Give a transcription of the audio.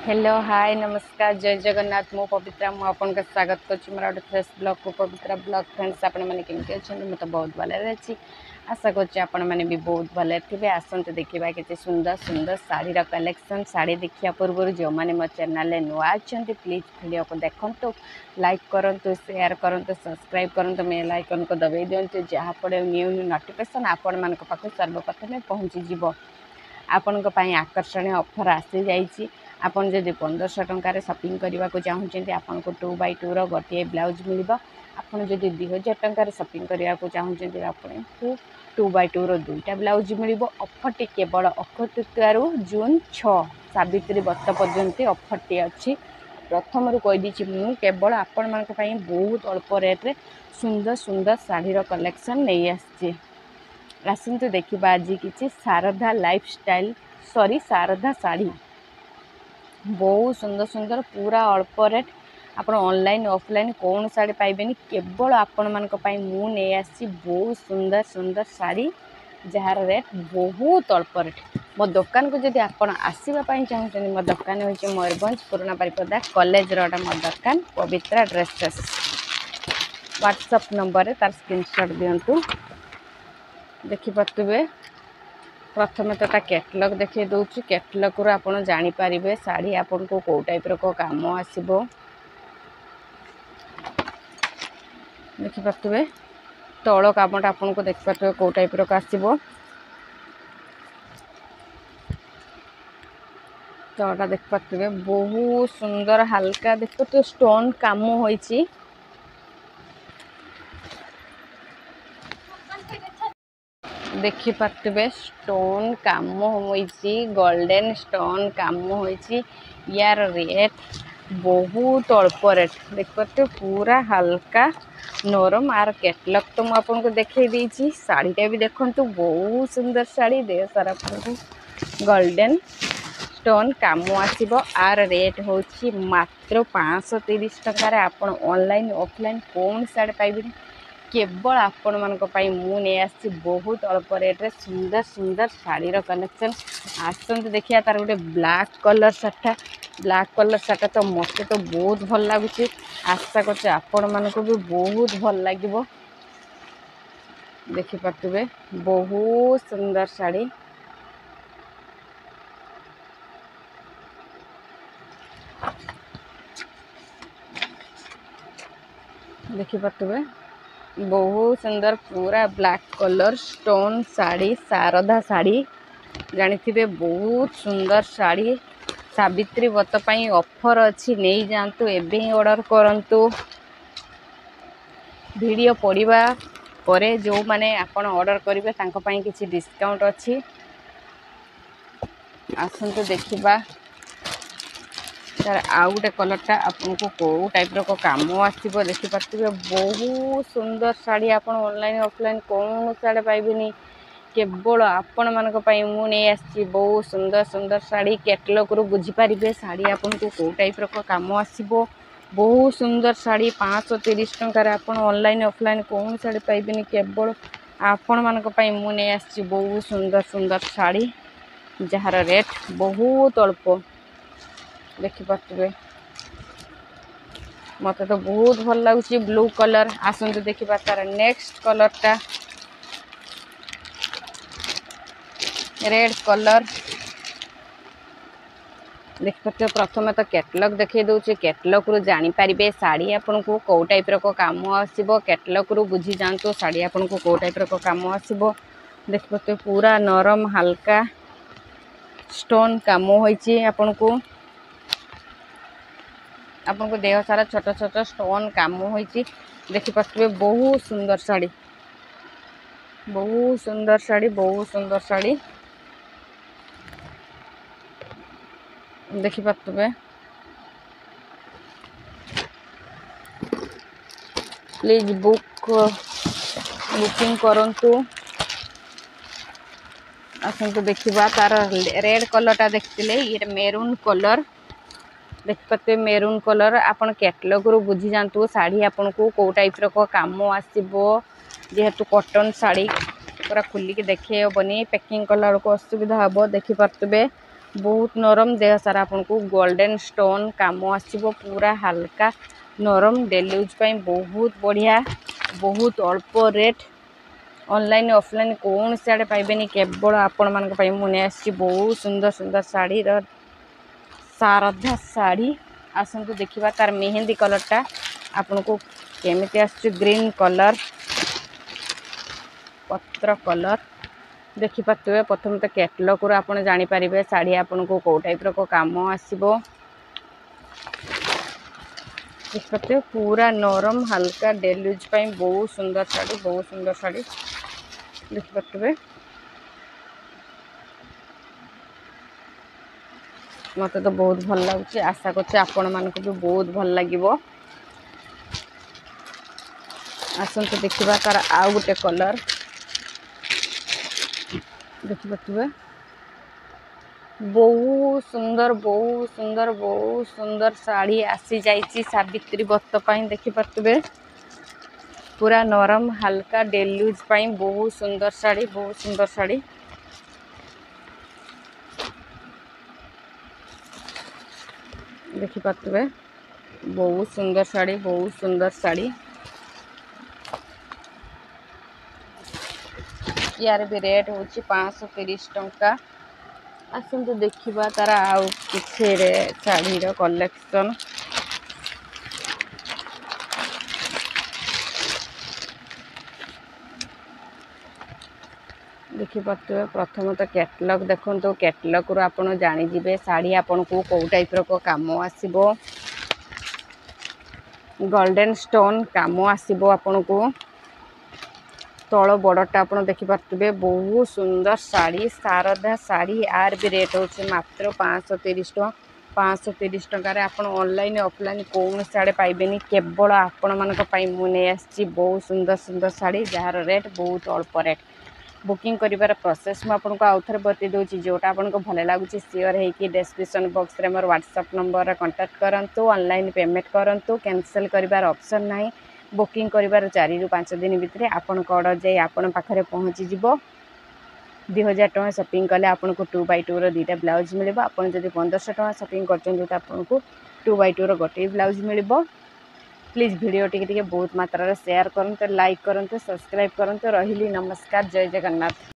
Hello hi नमस्कार जय जगन्नाथ मु पवित्रा मु आपन का स्वागत करछि मोर गोटे फ्रेश ब्लॉग को पवित्रा ब्लॉग फ्रेंड्स आपण माने केमति अछन मु तो बहुत भले अछि आशा करछि आपण माने भी बहुत भले थिबे आसंत देखिबा केते सुंदर सुंदर साड़ी रा कलेक्शन साड़ी देखिया पूर्व जो माने मो चैनल ले नुआ अछंती प्लीज वीडियो को देखंतु लाइक करंतु शेयर करंतु सब्सक्राइब करंतु बेल आइकन को दबाई दियंतु जहा पड़े न्यू न्यू नोटिफिकेशन आपण मान को पाखु सर्वप्रथम पहुंची जिवो आपण को पई आकर्षणीय ऑफर आसी जाईची आपन जदि 1500 टंकार शॉपिंग करने को चाहते आपन को 2x2 रो गोटे ब्लाउज मिल आपन जदि 2000 टंकार शॉपिंग करने को चाहते आपन को 2x2 रो दुईटा ब्लाउज मिल ऑफर टी केवल अक्षय तृतीया जून 6 सावित्री व्रत पर्यंत ऑफर टी अच्छी प्रथम रू कही दी मु केवल आपण मान बहुत अल्प रेट रे सुंदर सुंदर साड़ी रो कलेक्शन नहीं आसी आसतु देखा आज किसी शारदा लाइफस्टाइल सॉरी शारदा साड़ी बहुत सुंदर सुंदर पूरा अल्प रेट आप ऑनलाइन ऑफलाइन कौन साड़ी पाइबेनी केवल आपण मान मु नहीं आसी बहुत सुंदर सुंदर साड़ी जार रेट बहुत अल्प रेट मो दुकान को जब आप आसवाई चाहते मो दुकान हो मयूरभंज पुराना बारिपदा कॉलेज रोड मो दुकान पवित्रा ड्रेसेस व्हाट्सएप नंबर तार स्क्रीनशॉट दिंतु देखिपे प्रथम तो कैटलॉग देखिए दूसरी कैटलॉग रू आप जानीपर शाढ़ी आपन को कौ टाइप रो काम आसो देखिपे तल कामटा आपन को देखिपे कौ टाइप रो आसो तलटा देखिपे बहुत सुंदर हल्का देखिए स्टोन काम होइची देखिपे स्टोन काम होइची गोल्डन स्टोन काम होइची यार रेट बहुत अल्प रेट देखिपे पूरा हल्का नरम आर कैटलॉग तो मुझे आपको देखे देइची साड़ीटा भी देखंतु बहुत सुंदर साड़ी दे सारा आपको गोल्डन स्टोन काम आसीबो आर रेट होची मात्र 530 टंका रे आपण ऑनलाइन ऑफलाइन कौन साड़ी पाइबे केवल आपण मान मु नहीं आसी बहुत अल्प रेट रे सुंदर सुंदर साड़ी रो कलेक्शन आसंत देखिया तार गोटे ब्लैक कलर सार्टा तो मत तो बहुत भल लगुच आशा कर आपण मान भी बहुत भल लगे देखिपे बहुत सुंदर साड़ी देखिपे बहुत सुंदर पूरा black colour stone sari Sharada sari जानी थे बहुत सुंदर साड़ी सावित्री व्रत पई ऑफर अच्छी नहीं जातु एबे ही ऑर्डर करंतु वीडियो पड़िबा परे जो माने आपण ऑर्डर करिवे तांको पई किछि डिस्काउंट अच्छी आसंतु देखिबा तार आउ गोटे कलरटा आपन को कौ टाइप रो काम आसो देखिपे बहुत सुंदर साड़ी आप ऑनलाइन ऑफलाइन कौन साड़ी पाइबेनी केवल आपण मान मु नहीं आसी बहुत सुंदर सुंदर साड़ी कैटलॉग रू बुझीपारे साड़ी आपन को कौ टाइप रो काम आसो बहुत सुंदर साड़ी 530 टंकार आप ऑनलाइन ऑफलाइन कौन साड़ी पाइबेनी केवल आपण मान मु नहीं आसी बहुत सुंदर सुंदर साड़ी जार रेट बहुत अल्प देखिपे मत तो बहुत भल लगुच ब्लू कलर आसतु देखा तार नेक्स्ट कलरटा रेड कलर देखिए प्रथम तो कैटलॉग देखे दूसरे कैटलॉग रू जानीपर साड़ी आपन को कौ टाइप रो काम आसो कैटलॉग रू बुझी जातु साड़ी आपन को कौ टाइप रो काम आसो देखिए पूरा नरम हल्का स्टोन काम होइची आपन को देह सारा छोट छोट स्टोन काम होइची देखिपे बहुत सुंदर साड़ी बहुत सुंदर साड़ी बहुत सुंदर साड़ी देखिपे प्लीज बुकिंग करंतु आसतु देखा तार रेड कलरटा देखते ये मेरून कलर देखिपे मेरून कलर आपन कैटलॉग रू बुझी जातु साड़ी आपन को कौ टाइप रो काम आसो जेहेतु कॉटन साड़ी पूरा खुलिक देखे हेबनी पैकिंग कला को असुविधा हम देखिपे बहुत नरम देह सारा आपको गोल्डन स्टोन काम आसो पूरा हल्का नरम डेली यूज बहुत बढ़िया बहुत अल्प रेट ऑनलाइन ऑफलाइन कौन से आड़े पाइबेनी केवल आपण मान मुझे आसी बहुत सुंदर सुंदर शाढ़ी शारदा शाढ़ी आसतु देखा तार मेहंदी कलरटा आपन को केमिति आसुछि ग्रीन कलर पत्र कलर देखिपे प्रथम तो कैटलॉग रू आपन जानि परिबे शाढ़ी आपन को कौ टाइप रो काम आसीबो देखिपे पूरा नरम हल्का डेली यूज बहुत सुंदर शाढ़ी देखिपे मत तो बहुत भल लगुच आशा करछि आपण मानक भी बहुत भल लागिबो आसंतु देखिबा तार आउ गोटे कलर देखिपे बहुत सुंदर शाढ़ी आसी जाइए सावित्री व्रत देखिपे पूरा नरम हल्का डेली यूज बहुत सुंदर शाढ़ी देखिपे बहुत सुंदर शाढ़ी यार भी रेट हूँ 530 टंका आसतु देखा तार आउ कि शाढ़ी कलेक्शन देखिपे प्रथम तो कैटलॉग देखो कैटलॉग रू आप जानीजे शाढ़ी आपन को कौ टाइप रो काम आसीबो गोल्डन स्टोन काम आसीबो आपन को तल बड़टा आप देखिपे बहुत सुंदर शाढ़ी शारदा शाढ़ी यार भी रेट हूँ मात्र 530 टଙ୍କା 530 टकर आप ऑनलाइन ऑफलाइन कौन साड़े पाइबेनी केवल आपण मानक मुझे आसी बहुत सुंदर शाढ़ी जार रेट बहुत अल्प रेट बुकिंग करिवार प्रोसेस मु आपको आउ थे बतई दूसरी जोटा आपको भल लगुच सियोर है डिस्क्रिप्शन बॉक्स रे मोर व्हाट्सएप नंबर कांटेक्ट करंतु ऑनलाइन पेमेंट करंतु कैंसिल करिवार ऑप्शन नहीं बुकिंग करिवार 4 ରୁ 5 दिन भितर आपन ऑर्डर जाई आपन पाखरे पहुँची जिवो 2000 टଙ୍କା शॉपिंग कले आपको 2x2 रो 2टा ब्लाउज मिलिबो आपन जदि 1500 टଙ୍କା शॉपिंग करछन तो आपको 2x2 रो गोटे ब्लाउज मिलिबो प्लीज वीडियो टी बहुत मात्रा शेयर करते लाइक करते सब्सक्राइब करते रही नमस्कार जय जगन्नाथ।